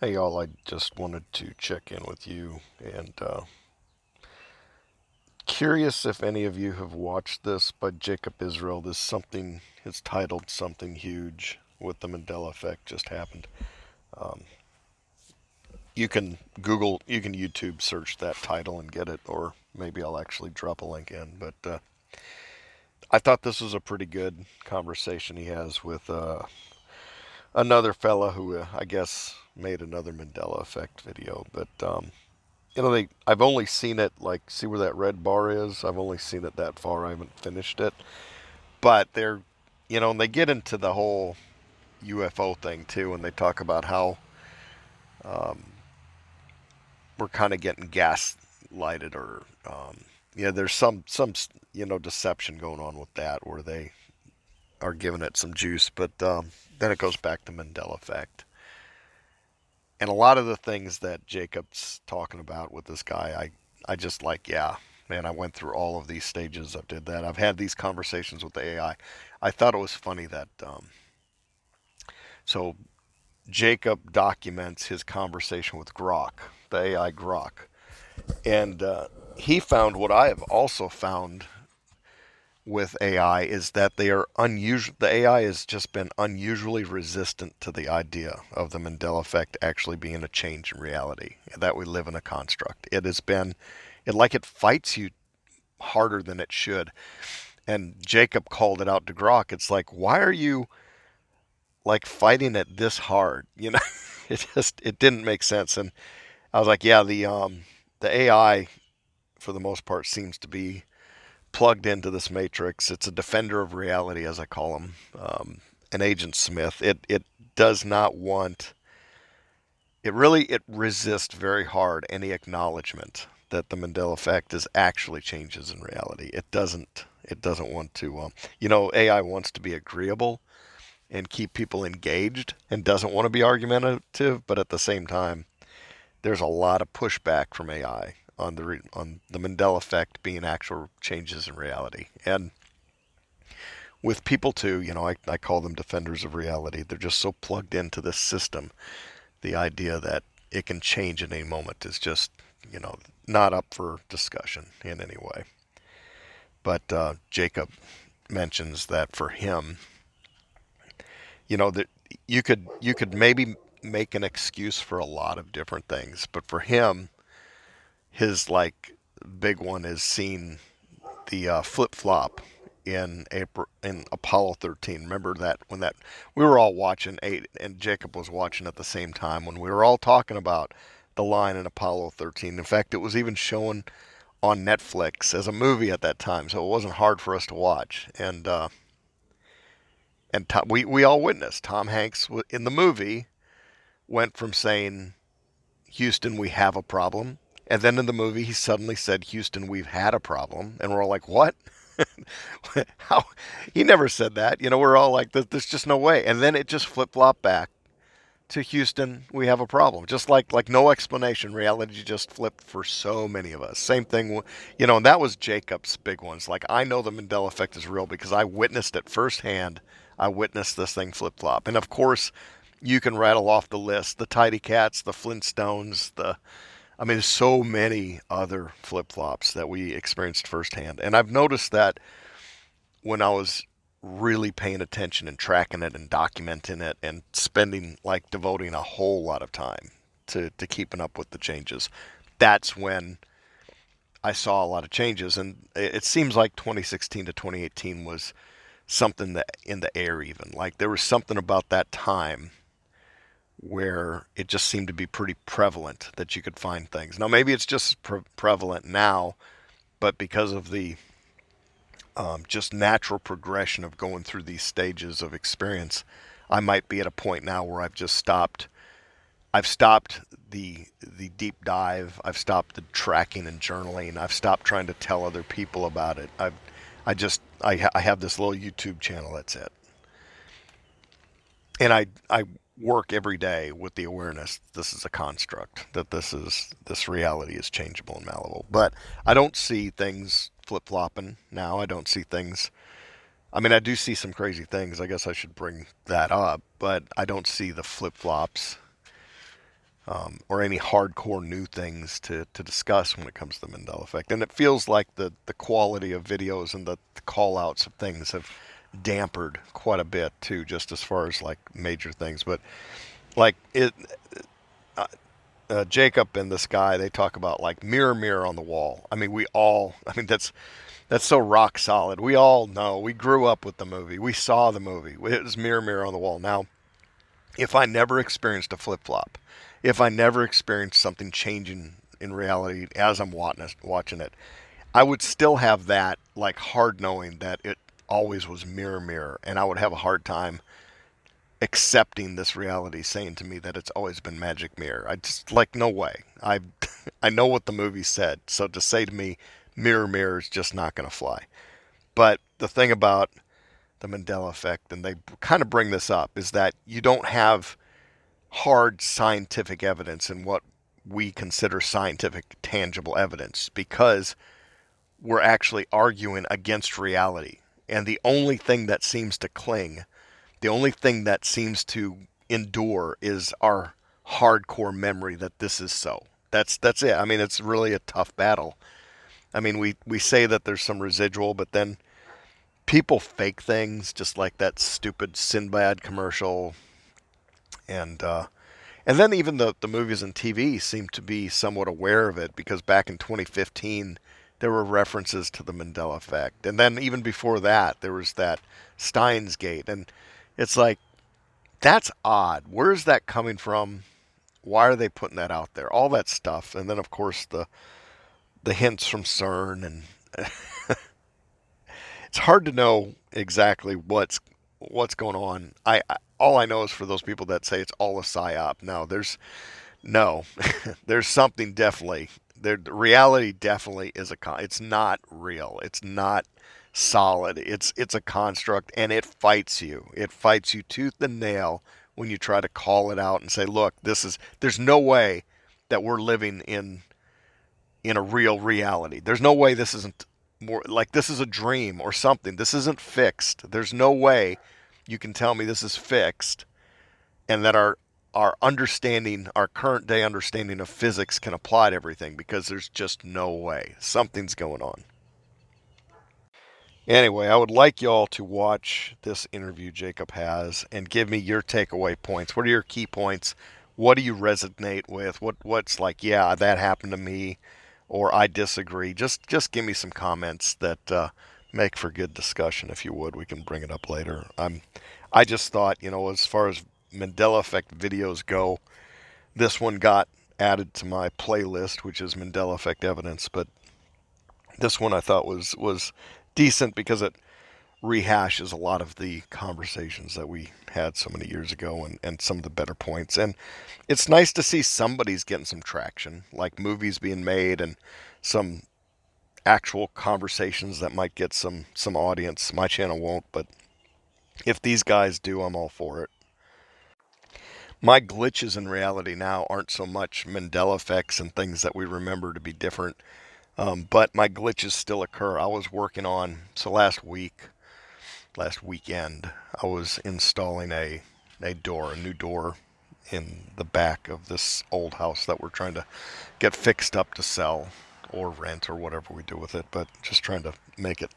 Hey y'all, I just wanted to check in with you and curious if any of you have watched this by Jacob Israel. It's titled Something Huge with the Mandela Effect just happened. Um, you can YouTube search that title and get it, or maybe I'll actually drop a link in. But I thought this was a pretty good conversation he has with another fella who I guess made another Mandela Effect video. But I've only seen it, like, see where that red bar is? I've only seen it that far. I haven't finished it. But and they get into the whole UFO thing too, and they talk about how um, we're kind of getting gaslighted, or there's some deception going on with that, where they are giving it some juice. But then it goes back to Mandela Effect. And a lot of the things that Jacob's talking about with this guy, I just like, yeah, man, I went through all of these stages. I did that. I've had these conversations with the AI. I thought it was funny that, so Jacob documents his conversation with Grok, the AI Grok. And he found what I have also found with AI is that they are unusual. The AI has just been unusually resistant to the idea of the Mandela effect actually being a change in reality, that we live in a construct. It fights you harder than it should. And Jacob called it out to Grok. It's like, why are you like fighting it this hard? It didn't make sense. And I was like, yeah, the AI for the most part seems to be plugged into this matrix. It's a defender of reality, as I call him, an Agent Smith. It does not want. It resists very hard any acknowledgement that the Mandela effect is actually changes in reality. It doesn't. It doesn't want to. AI wants to be agreeable and keep people engaged, and doesn't want to be argumentative. But at the same time, there's a lot of pushback from AI on the Mandela effect being actual changes in reality. And with people too, I call them defenders of reality. They're just so plugged into this system. The idea that it can change at any moment is just, not up for discussion in any way. But Jacob mentions that for him, that you could maybe make an excuse for a lot of different things, but for him, his like big one is seeing the flip flop in Apollo 13. Remember that when that we were all watching eight, and Jacob was watching at the same time when we were all talking about the line in Apollo 13. In fact, it was even shown on Netflix as a movie at that time, so it wasn't hard for us to watch. And we all witnessed Tom Hanks in the movie went from saying, Houston, we have a problem. And then in the movie, he suddenly said, Houston, we've had a problem. And we're all like, what? How? He never said that. We're all like, there's just no way. And then it just flip flopped back to Houston, we have a problem. Just like no explanation. Reality just flipped for so many of us. Same thing, and that was Jacob's big ones. Like, I know the Mandela effect is real because I witnessed it firsthand. I witnessed this thing flip flop. And of course, you can rattle off the list: the Tidy Cats, the Flintstones, there's so many other flip flops that we experienced firsthand. And I've noticed that when I was really paying attention and tracking it and documenting it and devoting a whole lot of time to keeping up with the changes, that's when I saw a lot of changes. And it seems like 2016 to 2018 was something that in the air, even. Like, there was something about that time where it just seemed to be pretty prevalent that you could find things. Now, maybe it's just prevalent now, but because of the just natural progression of going through these stages of experience, I might be at a point now where I've just stopped. I've stopped the deep dive. I've stopped the tracking and journaling. I've stopped trying to tell other people about it. I have this little YouTube channel. That's it. And I work every day with the awareness this is a construct, that this reality is changeable and malleable. But I don't see things flip flopping now. I don't see things. I do see some crazy things. I guess I should bring that up, but I don't see the flip flops or any hardcore new things to discuss when it comes to the Mandela Effect. And it feels like the quality of videos and the call outs of things have dampered quite a bit too, just as far as like major things. But like it, uh, Jacob and this guy, they talk about like mirror, mirror on the wall. I mean, we all, I mean, that's so rock solid. We all know. We grew up with the movie. We saw the movie. It was mirror, mirror on the wall. Now, if I never experienced a flip flop, if I never experienced something changing in reality as I'm watching it, I would still have that like hard knowing that it always was mirror, mirror, and I would have a hard time accepting this reality saying to me that it's always been magic mirror. I just like no way. I I know what the movie said, so to say to me mirror mirror is just not going to fly. But the thing about the Mandela effect, and they kind of bring this up, is that you don't have hard scientific evidence in what we consider scientific tangible evidence because we're actually arguing against reality. And the only thing that seems to cling, the only thing that seems to endure is our hardcore memory that this is so. That's it. I mean, it's really a tough battle. I mean, we say that there's some residual, but then people fake things, just like that stupid Sinbad commercial, and and then even the movies and TV seem to be somewhat aware of it because back in 2015 there were references to the Mandela effect, and then even before that there was that Steins Gate, and it's like that's odd. Where is that coming from? Why are they putting that out there? All that stuff, and then of course the hints from CERN, and it's hard to know exactly what's going on. I all I know is for those people that say it's all a psyop. No, there's something definitely there. Reality definitely is it's not real. It's not solid. It's a construct, and it fights you. It fights you tooth and nail when you try to call it out and say, look, there's no way that we're living in a real reality. There's no way this isn't more like this is a dream or something. This isn't fixed. There's no way you can tell me this is fixed and that our understanding, our current day understanding of physics can apply to everything because there's just no way. Something's going on. Anyway, I would like y'all to watch this interview Jacob has and give me your takeaway points. What are your key points? What do you resonate with? What's like, yeah, that happened to me, or I disagree. Just give me some comments that make for good discussion. If you would, we can bring it up later. I just thought, as far as Mandela Effect videos go, this one got added to my playlist, which is Mandela Effect evidence. But this one I thought was decent because it rehashes a lot of the conversations that we had so many years ago and some of the better points. And it's nice to see somebody's getting some traction, like movies being made and some actual conversations that might get some audience. My channel won't, but if these guys do, I'm all for it. My glitches in reality now aren't so much Mandela effects and things that we remember to be different, but my glitches still occur. I was working on, so last weekend, I was installing a new door in the back of this old house that we're trying to get fixed up to sell or rent or whatever we do with it, but just trying to make it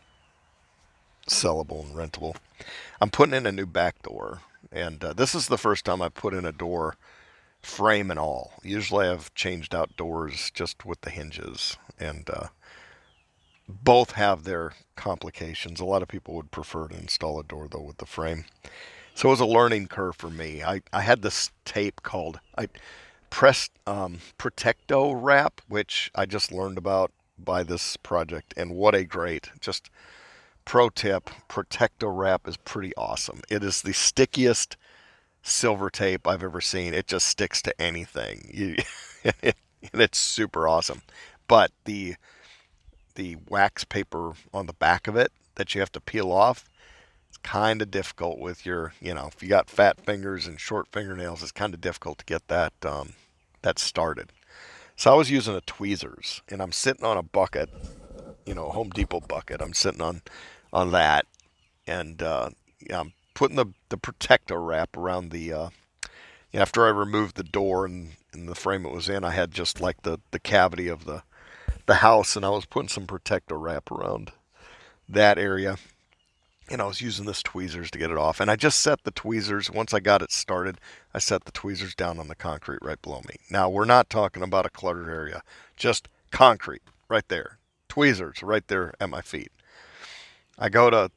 sellable and rentable. I'm putting in a new back door, and this is the first time I put in a door frame and all. Usually I've changed out doors just with the hinges, and both have their complications. A lot of people would prefer to install a door, though, with the frame. So it was a learning curve for me. I had this tape called I pressed Protecto wrap, which I just learned about by this project, and what a great, just pro tip, Protecto wrap is pretty awesome. It is the stickiest silver tape I've ever seen. It just sticks to anything. And it's super awesome. But the wax paper on the back of it that you have to peel off, it's kind of difficult with your, if you got fat fingers and short fingernails, it's kind of difficult to get that started. So I was using a tweezers, and I'm sitting on a bucket, a Home Depot bucket. I'm sitting on that, and I'm putting the protector wrap around the After I removed the door and the frame it was in, I had just like the cavity of the house, and I was putting some protector wrap around that area. And I was using this tweezers to get it off. And I just set the tweezers, once I got it started, I set the tweezers down on the concrete right below me. Now, we're not talking about a cluttered area, just concrete right there. Tweezers right there at my feet. I go to,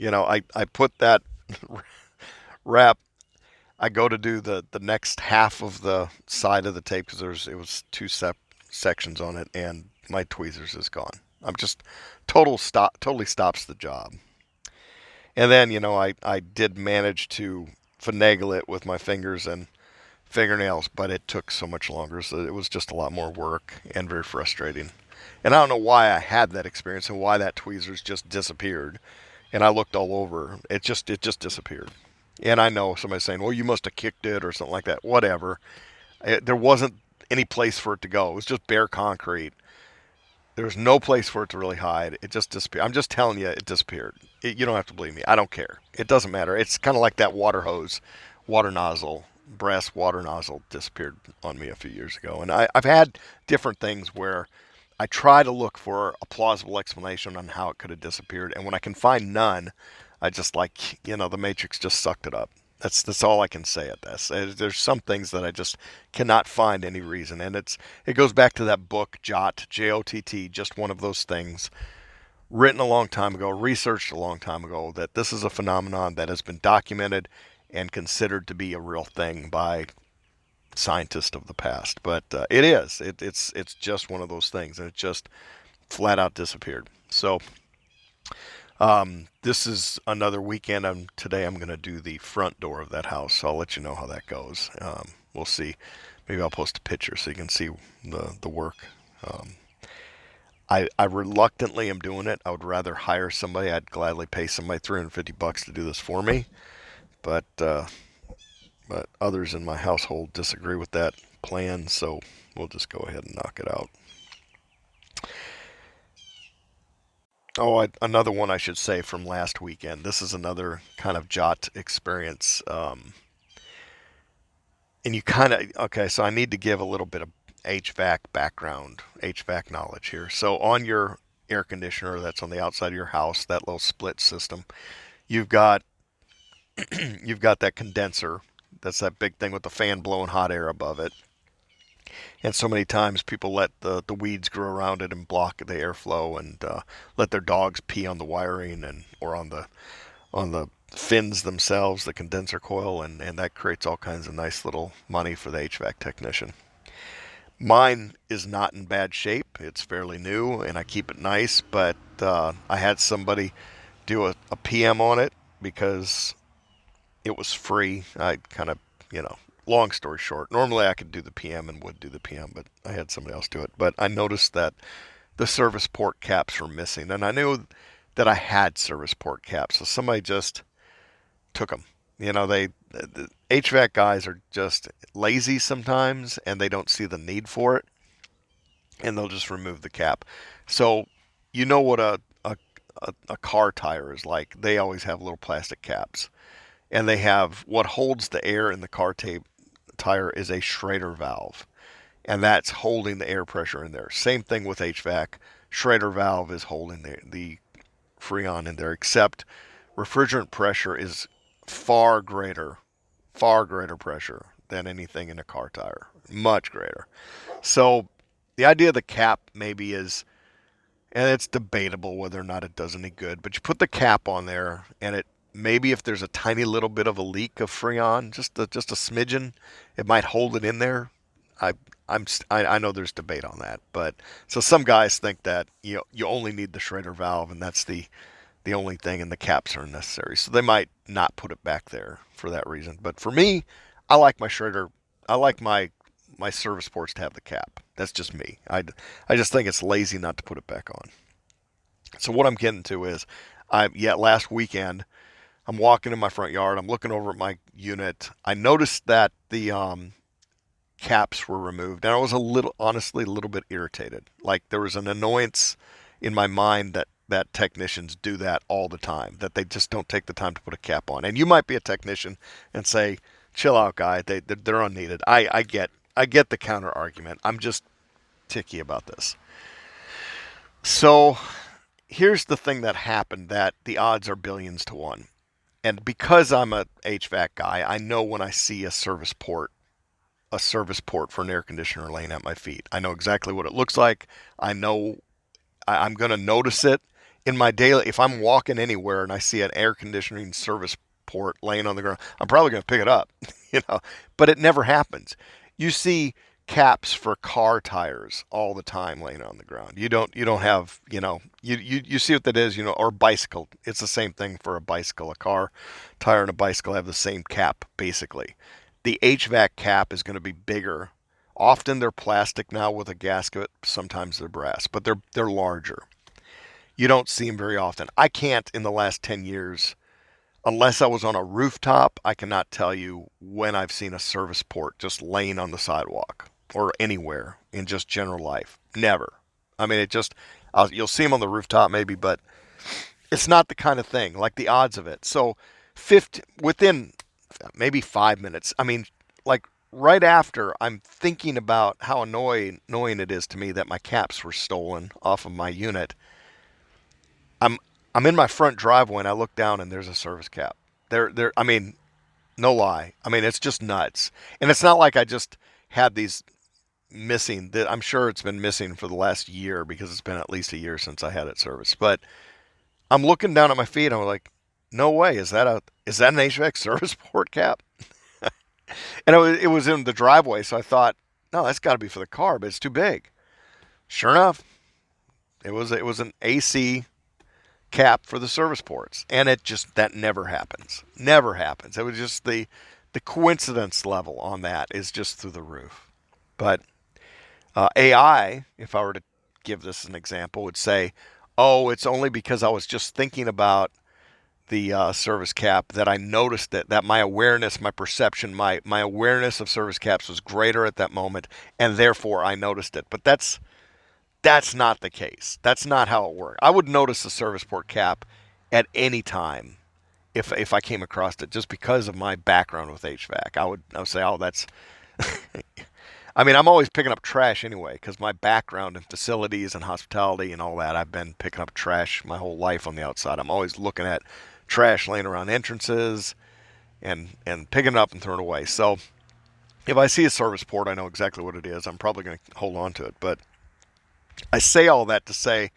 I put that wrap. I go to do the next half of the side of the tape because it was two sections on it, and my tweezers is gone. I'm just totally stops the job. And then, I did manage to finagle it with my fingers and fingernails, but it took so much longer. So it was just a lot more work and very frustrating. And I don't know why I had that experience and why that tweezers just disappeared. And I looked all over. It just disappeared. And I know somebody's saying, well, you must have kicked it or something like that. Whatever. There wasn't any place for it to go. It was just bare concrete. There was no place for it to really hide. It just disappeared. I'm just telling you, it disappeared. You don't have to believe me. I don't care. It doesn't matter. It's kind of like that water hose, water nozzle, brass water nozzle disappeared on me a few years ago. And I've had different things where I try to look for a plausible explanation on how it could have disappeared. And when I can find none, I just the Matrix just sucked it up. That's all I can say at this. There's some things that I just cannot find any reason, and it goes back to that book Jott, Jott, just one of those things written a long time ago, researched a long time ago, that this is a phenomenon that has been documented and considered to be a real thing by scientists of the past. But it is. It's just one of those things, and it just flat out disappeared. So this is another weekend. Today I'm going to do the front door of that house. So I'll let you know how that goes. We'll see. Maybe I'll post a picture so you can see the work. I reluctantly am doing it. I would rather hire somebody. I'd gladly pay somebody $350 to do this for me. But others in my household disagree with that plan, so we'll just go ahead and knock it out. Oh, another one I should say from last weekend. This is another kind of Jott experience. And you okay, so I need to give a little bit of HVAC background, HVAC knowledge here. So on your air conditioner that's on the outside of your house, that little split system, you've got that condenser. That's that big thing with the fan blowing hot air above it. And so many times people let the weeds grow around it and block the airflow, and let their dogs pee on the wiring or on the fins themselves, the condenser coil, and that creates all kinds of nice little money for the HVAC technician. Mine is not in bad shape. It's fairly new, and I keep it nice, but I had somebody do a PM on it because it was free. I kind of, long story short, normally I could do the PM and would do the PM, but I had somebody else do it. But I noticed that the service port caps were missing, and I knew that I had service port caps, so somebody just took them. The HVAC guys are just lazy sometimes, and they don't see the need for it, and they'll just remove the cap. So what a car tire is like. They always have little plastic caps, and they have what holds the air in the car tire is a Schrader valve, and that's holding the air pressure in there. Same thing with HVAC. Schrader valve is holding the Freon in there, except refrigerant pressure is far greater pressure than anything in a car tire. Much greater. So the idea of the cap maybe is, and it's debatable whether or not it does any good, but you put the cap on there, and maybe if there's a tiny little bit of a leak of Freon, just a smidgen, it might hold it in there. I know there's debate on that, but so some guys think that you only need the Schrader valve, and that's the only thing, and the caps are necessary. So they might not put it back there for that reason. But for me, I like my Schrader. I like my service ports to have the cap. That's just me. I just think it's lazy not to put it back on. So what I'm getting to is, last weekend, I'm walking in my front yard. I'm looking over at my unit. I noticed that the caps were removed, and I was honestly a little bit irritated. Like there was an annoyance in my mind that technicians do that all the time, that they just don't take the time to put a cap on. And you might be a technician and say, chill out, guy. They're unneeded. I get the counter argument. I'm just ticky about this. So here's the thing that happened that the odds are billions to one. And because I'm a HVAC guy, I know when I see a service port for an air conditioner laying at my feet. I know exactly what it looks like. I know I'm going to notice it in my daily. If I'm walking anywhere and I see an air conditioning service port laying on the ground, I'm probably going to pick it up, you know. But it never happens. You see caps for car tires all the time laying on the ground. You don't have, you see what that is, or bicycle. It's the same thing for a bicycle. A car tire and a bicycle have the same cap basically. The HVAC cap is going to be bigger. Often they're plastic now with a gasket. Sometimes they're brass, but they're larger. You don't see them very often. I can't in the last 10 years, unless I was on a rooftop, I cannot tell you when I've seen a service port just laying on the sidewalk or anywhere in just general life. Never. I mean, you'll see them on the rooftop maybe, but it's not the kind of thing, like the odds of it. So within maybe 5 minutes, I mean, like right after I'm thinking about how annoying it is to me that my caps were stolen off of my unit, I'm I'm in my front driveway and I look down and there's a service cap. I mean, no lie. I mean, it's just nuts. And it's not like I just had these missing. I'm sure it's been missing for the last year because it's been at least a year since I had it serviced. But I'm looking down at my feet and I'm like, no way. Is that an HVAC service port cap? And it was in the driveway, so I thought, no, that's got to be for the car, but it's too big. Sure enough, it was an AC cap for the service ports, and that never happens. Never happens. It was just the coincidence level on that is just through the roof. But AI, if I were to give this an example, would say, oh, it's only because I was just thinking about the service cap that I noticed that my awareness, my perception, my awareness of service caps was greater at that moment, and therefore I noticed it. But that's not the case. That's not how it works. I would notice the service port cap at any time if I came across it, just because of my background with HVAC. I would say, oh, that's. I mean, I'm always picking up trash anyway because my background in facilities and hospitality and all that. I've been picking up trash my whole life on the outside. I'm always looking at trash laying around entrances and picking it up and throwing it away. So if I see a service port, I know exactly what it is. I'm probably going to hold on to it. But I say all that to say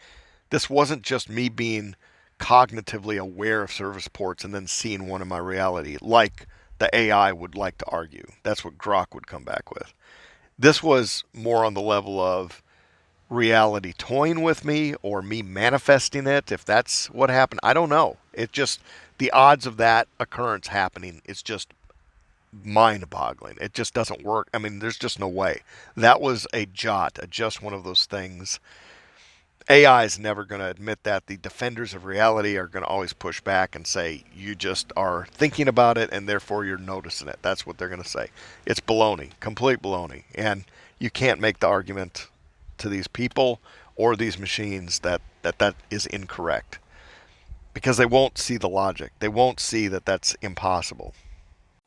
this wasn't just me being cognitively aware of service ports and then seeing one in my reality like the AI would like to argue. That's what Grok would come back with. This was more on the level of reality toying with me or me manifesting it. If that's what happened, I don't know. It just, the odds of that occurrence happening is just mind-boggling. It just doesn't work. I mean, there's just no way. That was a Jott, just one of those things. AI is never going to admit that. The defenders of reality are going to always push back and say, you just are thinking about it and therefore you're noticing it. That's what they're going to say. It's baloney, complete baloney. And you can't make the argument to these people or these machines that is incorrect because they won't see the logic. They won't see that that's impossible.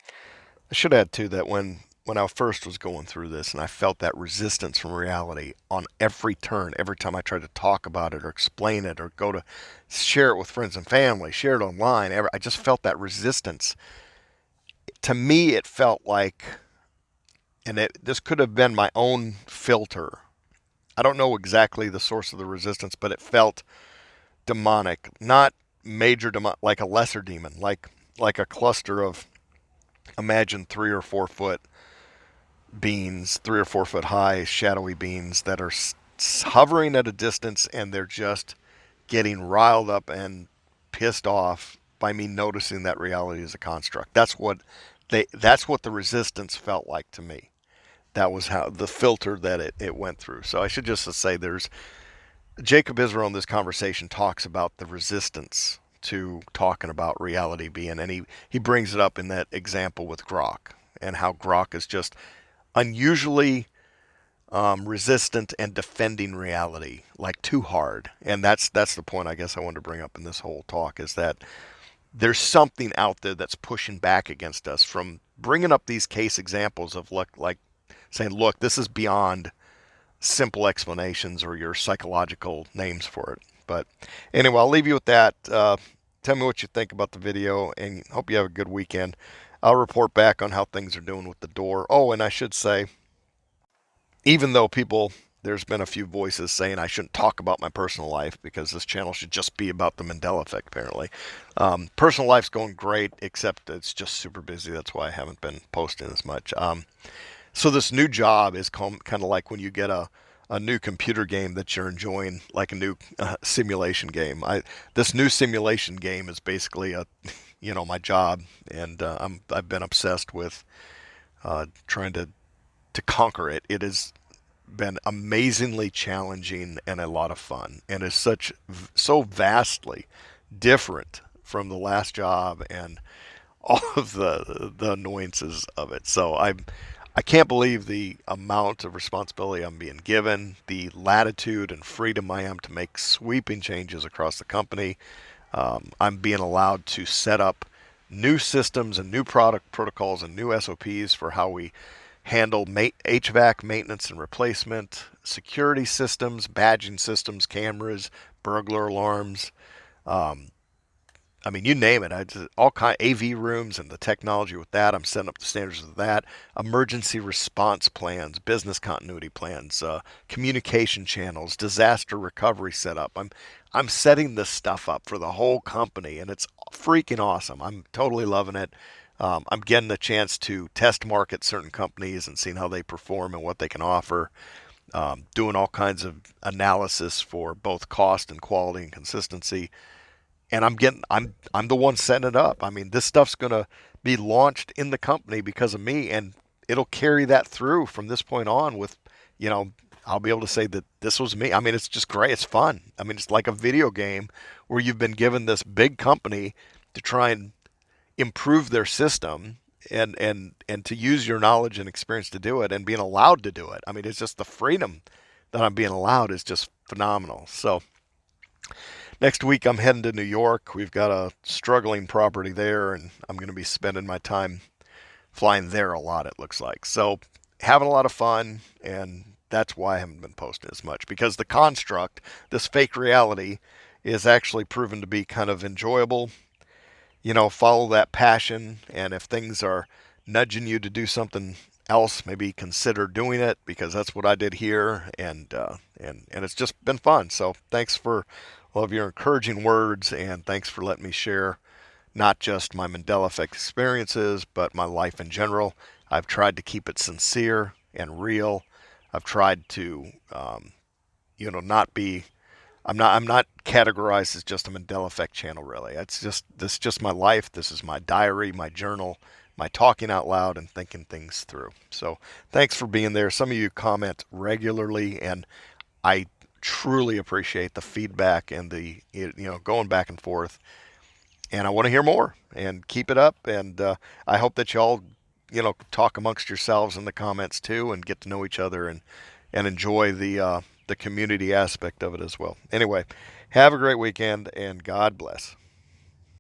I should add too that when I first was going through this and I felt that resistance from reality on every turn, every time I tried to talk about it or explain it or go to share it with friends and family, share it online, I just felt that resistance. To me, it felt like, and this could have been my own filter. I don't know exactly the source of the resistance, but it felt demonic, not major demon, like a lesser demon, like a cluster of, imagine 3 or 4 foot beings, 3 or 4 foot high, shadowy beings that are hovering at a distance, and they're just getting riled up and pissed off by me noticing that reality is a construct. That's what the resistance felt like to me. That was how the filter that it went through. So I should just say there's Jacob Israel in this conversation talks about the resistance to talking about reality being, and he brings it up in that example with Grok and how Grok is just unusually resistant and defending reality like too hard. And that's the point I guess I wanted to bring up in this whole talk is that there's something out there that's pushing back against us from bringing up these case examples of look like saying, look, this is beyond simple explanations or your psychological names for it. But anyway, I'll leave you with that. Tell me what you think about the video, and hope you have a good weekend. I'll report back on how things are doing with the door. Oh, and I should say, even though there's been a few voices saying I shouldn't talk about my personal life because this channel should just be about the Mandela Effect, apparently. Personal life's going great, except it's just super busy. That's why I haven't been posting as much. So this new job is kind of like when you get a new computer game that you're enjoying, like a new simulation game. This new simulation game is basically my job, and I've been obsessed with trying to conquer it. It has been amazingly challenging and a lot of fun, and is so vastly different from the last job and all of the annoyances of it. So I can't believe the amount of responsibility I'm being given, the latitude and freedom I am to make sweeping changes across the company. I'm being allowed to set up new systems and new product protocols and new SOPs for how we handle HVAC maintenance and replacement, security systems, badging systems, cameras, burglar alarms. I mean, you name it. All kind of AV rooms and the technology with that. I'm setting up the standards of that. Emergency response plans, business continuity plans, communication channels, disaster recovery setup. I'm setting this stuff up for the whole company, and it's freaking awesome. I'm totally loving it. I'm getting a chance to test market certain companies and seeing how they perform and what they can offer. Doing all kinds of analysis for both cost and quality and consistency, and I'm the one setting it up. I mean, this stuff's going to be launched in the company because of me, and it'll carry that through from this point on with, I'll be able to say that this was me. I mean, it's just great. It's fun. I mean, it's like a video game where you've been given this big company to try and improve their system, and to use your knowledge and experience to do it, and being allowed to do it. I mean, it's just the freedom that I'm being allowed is just phenomenal. So next week, I'm heading to New York. We've got a struggling property there, and I'm going to be spending my time flying there a lot, it looks like. So, having a lot of fun, and that's why I haven't been posting as much, because the construct, this fake reality, is actually proven to be kind of enjoyable. Follow that passion, and if things are nudging you to do something else, maybe consider doing it, because that's what I did here, and it's just been fun. So thanks for all of your encouraging words, and thanks for letting me share not just my Mandela Effect experiences, but my life in general. I've tried to keep it sincere and real. I've tried to, not be. I'm not categorized as just a Mandela Effect channel, really. This is just my life. This is my diary, my journal, my talking out loud and thinking things through. So thanks for being there. Some of you comment regularly, and I truly appreciate the feedback and the going back and forth. And I want to hear more, and keep it up. And I hope that y'all talk amongst yourselves in the comments too, and get to know each other, and enjoy the community aspect of it as well. Anyway, have a great weekend, and God bless.